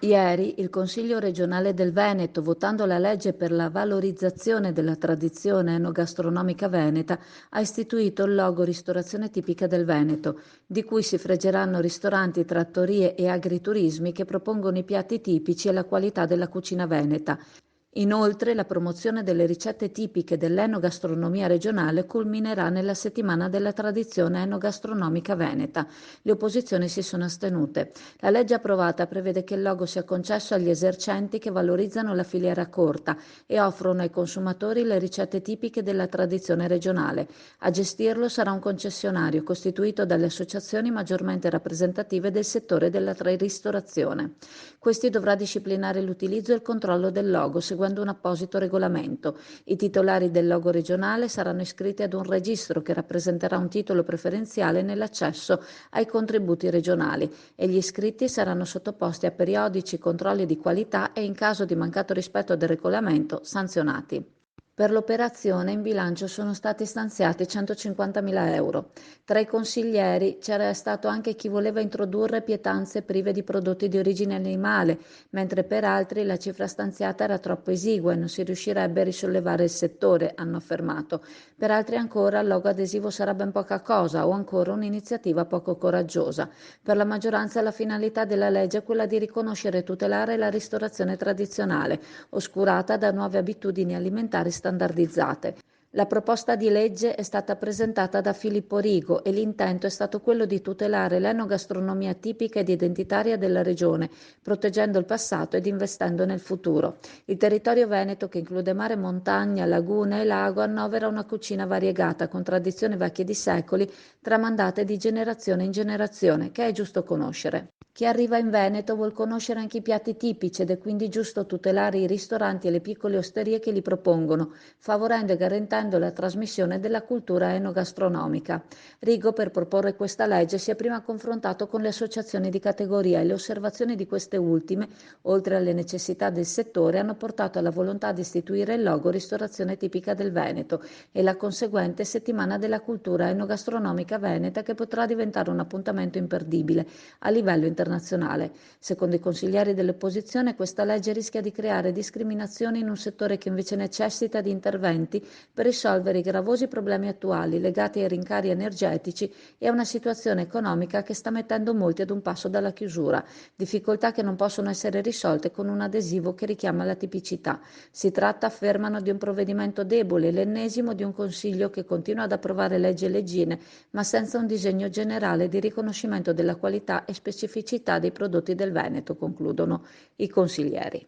Ieri il Consiglio regionale del Veneto, votando la legge per la valorizzazione della tradizione enogastronomica veneta, ha istituito il logo Ristorazione tipica del Veneto, di cui si freggeranno ristoranti, trattorie e agriturismi che propongono i piatti tipici e la qualità della cucina veneta. Inoltre, la promozione delle ricette tipiche dell'enogastronomia regionale culminerà nella settimana della tradizione enogastronomica veneta. Le opposizioni si sono astenute. La legge approvata prevede che il logo sia concesso agli esercenti che valorizzano la filiera corta e offrono ai consumatori le ricette tipiche della tradizione regionale. A gestirlo sarà un concessionario costituito dalle associazioni maggiormente rappresentative del settore della ristorazione. Questi dovrà disciplinare l'utilizzo e il controllo del logo, seguendo un apposito regolamento. I titolari del logo regionale saranno iscritti ad un registro che rappresenterà un titolo preferenziale nell'accesso ai contributi regionali e gli iscritti saranno sottoposti a periodici controlli di qualità e, in caso di mancato rispetto del regolamento, sanzionati. Per l'operazione in bilancio sono stati stanziati 150.000 euro. Tra i consiglieri c'era stato anche chi voleva introdurre pietanze prive di prodotti di origine animale, mentre per altri la cifra stanziata era troppo esigua e non si riuscirebbe a risollevare il settore, hanno affermato. Per altri ancora il logo adesivo sarà ben poca cosa o ancora un'iniziativa poco coraggiosa. Per la maggioranza la finalità della legge è quella di riconoscere e tutelare la ristorazione tradizionale, oscurata da nuove abitudini alimentari standardizzate. La proposta di legge è stata presentata da Filippo Rigo e l'intento è stato quello di tutelare l'enogastronomia tipica ed identitaria della regione, proteggendo il passato ed investendo nel futuro. Il territorio veneto, che include mare, montagna, lagune e lago, annovera una cucina variegata con tradizioni vecchie di secoli, tramandate di generazione in generazione, che è giusto conoscere. Chi arriva in Veneto vuol conoscere anche i piatti tipici ed è quindi giusto tutelare i ristoranti e le piccole osterie che li propongono, favorendo e garantendo la trasmissione della cultura enogastronomica. Rigo, per proporre questa legge, si è prima confrontato con le associazioni di categoria e le osservazioni di queste ultime, oltre alle necessità del settore, hanno portato alla volontà di istituire il logo Ristorazione tipica del Veneto e la conseguente settimana della cultura enogastronomica veneta, che potrà diventare un appuntamento imperdibile a livello internazionale. Secondo i consiglieri dell'opposizione, questa legge rischia di creare discriminazioni in un settore che invece necessita di interventi per risolvere i gravosi problemi attuali legati ai rincari energetici e a una situazione economica che sta mettendo molti ad un passo dalla chiusura, difficoltà che non possono essere risolte con un adesivo che richiama la tipicità. Si tratta, affermano, di un provvedimento debole, l'ennesimo di un Consiglio che continua ad approvare leggi e leggine, ma senza un disegno generale di riconoscimento della qualità e specificità dei prodotti del Veneto, concludono i consiglieri.